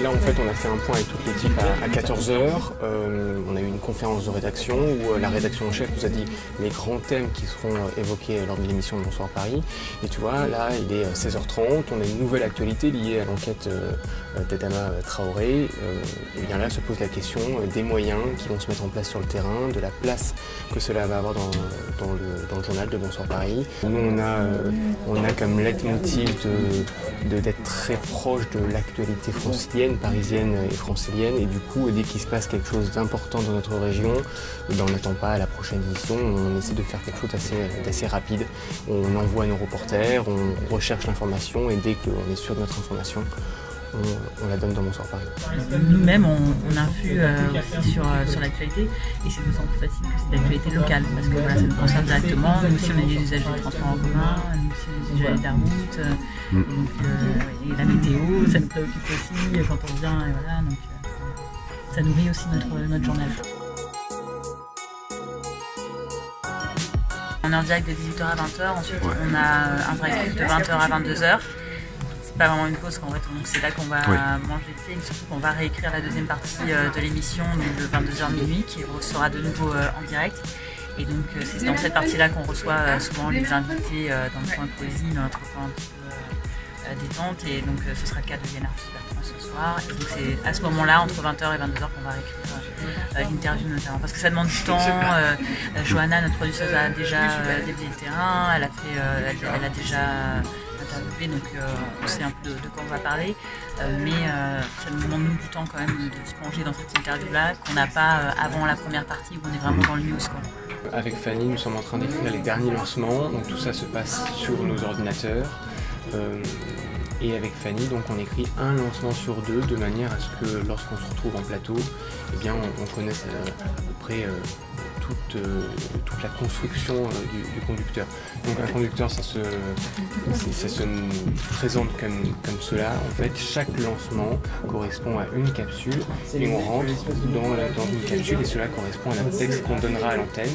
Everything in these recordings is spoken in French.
Là, en fait, on a fait un point avec toute l'équipe à 14 h. On a eu une conférence de rédaction où la rédaction en chef nous a dit les grands thèmes qui seront évoqués lors de l'émission de Bonsoir Paris. Et tu vois, là, il est 16h30, on a une nouvelle actualité liée à l'enquête d'Adama Traoré. Et bien là se pose la question des moyens qui vont se mettre en place sur le terrain, de la place que cela va avoir dans le journal de Bonsoir Paris. Nous, on a comme leitmotiv d'être très proche de l'actualité francilienne, parisienne et francilienne. Et du coup, dès qu'il se passe quelque chose d'important dans notre région, on n'attend pas à la prochaine édition, on essaie de faire quelque chose d'assez rapide. On envoie nos reporters, on recherche l'information et dès qu'on est sûr de notre information, on la donne dans Bonsoir Paris. Nous-mêmes, on influe aussi sur l'actualité et c'est d'autant plus facile que c'est d'actualité locale parce que voilà, ça nous concerne directement. Nous aussi, on est des usagers du transport en commun, nous aussi, on est des usagers de la route. Donc, et la météo, ça nous préoccupe aussi quand on vient. Et voilà, donc, ça nourrit aussi notre journal. On est en direct de 18h à 20h, ensuite on a un vrai clip de 20h à 22h. Pas vraiment une pause, en fait, c'est là qu'on va manger le thé, et surtout qu'on va réécrire la deuxième partie de l'émission, donc de 22h minuit, qui sera de nouveau en direct. Et donc c'est dans cette partie-là qu'on reçoit souvent les invités dans le coin poésie, dans notre coin un petit peu détente. Et donc ce sera le cas de Liénard Bertrand ce soir. Et donc c'est à ce moment-là, entre 20h et 22h, qu'on va réécrire l'interview notamment. Parce que ça demande du temps. Johanna, notre produceuse, a déjà dédié le terrain, elle a déjà interviewé, donc on sait un peu de quoi on va parler, mais ça nous demande du temps quand même de se plonger dans cette interview-là, qu'on n'a pas avant la première partie où on est vraiment dans le news, quoi. Avec Fanny, nous sommes en train d'écrire les derniers lancements, donc tout ça se passe sur nos ordinateurs. Et avec Fanny, donc on écrit un lancement sur deux de manière à ce que lorsqu'on se retrouve en plateau, eh bien on connaisse à peu près toute la construction du conducteur. Donc un conducteur, ça se présente comme cela. En fait, chaque lancement correspond à une capsule et on rentre dans une capsule et cela correspond à un texte qu'on donnera à l'antenne.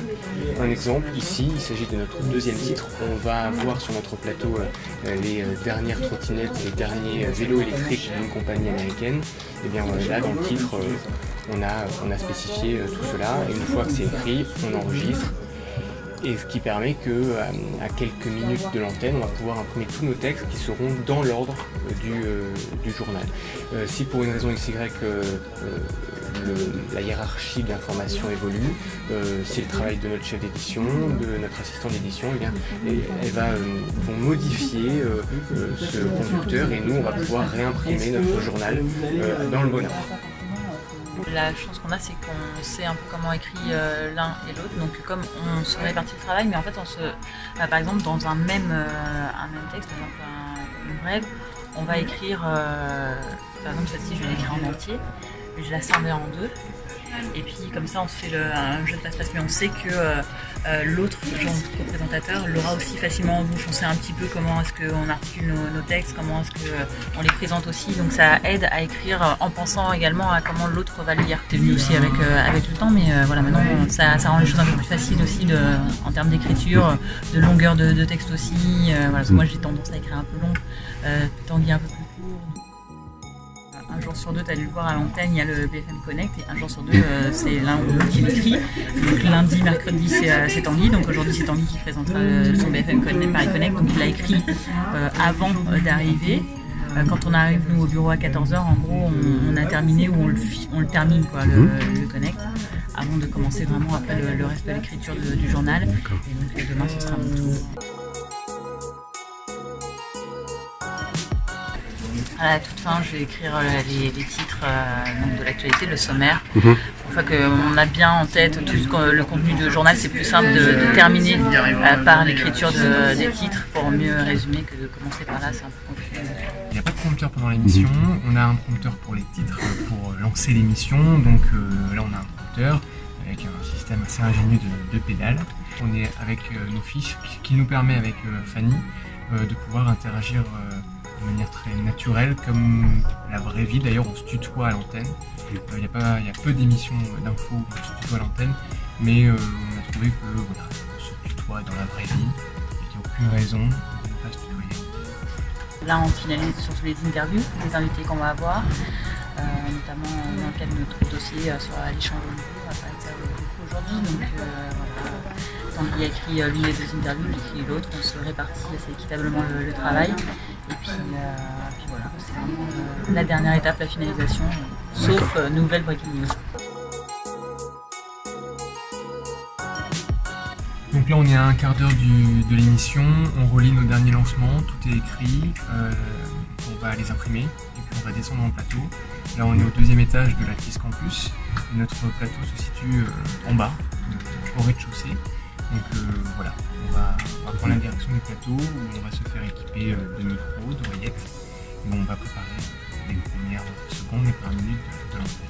Un exemple, ici, il s'agit de notre deuxième titre. On va avoir sur notre plateau les dernières trottinettes, les derniers vélos électriques d'une compagnie américaine. Et bien là, dans le titre, on a spécifié tout cela et une fois que c'est écrit, on enregistre. Et ce qui permet qu'à quelques minutes de l'antenne, on va pouvoir imprimer tous nos textes qui seront dans l'ordre du journal. Si pour une raison XY la hiérarchie de l'information évolue, c'est le travail de notre chef d'édition, de notre assistant d'édition, elles vont modifier ce conducteur et nous on va pouvoir réimprimer notre journal dans le bon ordre. La chance qu'on a, c'est qu'on sait un peu comment écrit l'un et l'autre, donc comme on se répartit le travail, mais en fait par exemple dans un même texte, par exemple une brève, on va écrire, par exemple celle-ci je vais l'écrire en entier, mais je la scindais en deux, et puis comme ça on se fait un jeu de passe-passe, mais on sait que l'autre co-présentateur l'aura aussi facilement en bouche, on sait un petit peu comment est-ce qu'on articule nos textes, comment est-ce qu'on les présente aussi, donc ça aide à écrire en pensant également à comment l'autre va le lire. C'est venu aussi avec le temps, mais voilà, maintenant ça rend les choses un peu plus faciles aussi en termes d'écriture, de longueur de texte aussi, voilà, parce que moi j'ai tendance à écrire un peu long, Tanguy un peu plus court. Un jour sur deux, tu as dû le voir à l'antenne, il y a le BFM Connect, et un jour sur deux, c'est l'un ou l'autre qui l'écrit. Donc lundi, mercredi, c'est Tanguy, donc aujourd'hui c'est Tanguy qui présentera son BFM Connect, Paris Connect, donc il l'a écrit avant d'arriver. Quand on arrive nous au bureau à 14 h, en gros, on a terminé ou on le termine quoi, le Connect, avant de commencer vraiment après le reste de l'écriture du journal. Et donc demain, ce sera mon tour. À la toute fin, je vais écrire les titres de l'actualité, le sommaire. Une fois qu'on a bien en tête tout le contenu du journal, c'est plus simple de terminer par l'écriture des titres pour mieux résumer que de commencer par là, c'est un peu compliqué. Il n'y a pas de prompteur pendant l'émission, on a un prompteur pour les titres, pour lancer l'émission, donc là on a un prompteur avec un système assez ingénieux de pédales. On est avec nos fiches qui nous permet avec Fanny de pouvoir interagir de manière très naturelle, comme la vraie vie. D'ailleurs, on se tutoie à l'antenne. Il y a peu d'émissions d'infos où on se tutoie à l'antenne, mais on a trouvé que voilà, on se tutoie dans la vraie vie et qu'il n'y a aucune raison de ne pas se tutoyer. Là, on finalise surtout les interviews, les invités qu'on va avoir. notamment dans le cadre de notre dossier sur l'échange au niveau. On va parler de ça beaucoup aujourd'hui. Donc voilà, tant qu'il a écrit l'une des deux interviews, j'écris l'autre, on se répartit assez équitablement le travail. Et puis voilà, c'est vraiment la dernière étape, la finalisation, sauf nouvelle breaking news. Donc là on est à un quart d'heure de l'émission, on relit nos derniers lancements, tout est écrit, on va les imprimer et puis on va descendre en plateau. Là on est au deuxième étage de la Kiss Campus, et notre plateau se situe en bas, au rez-de-chaussée. Donc voilà, on va prendre la direction du plateau où on va se faire équiper de micros, d'oreillettes, et on va préparer les premières secondes, les premières minutes de l'entrée.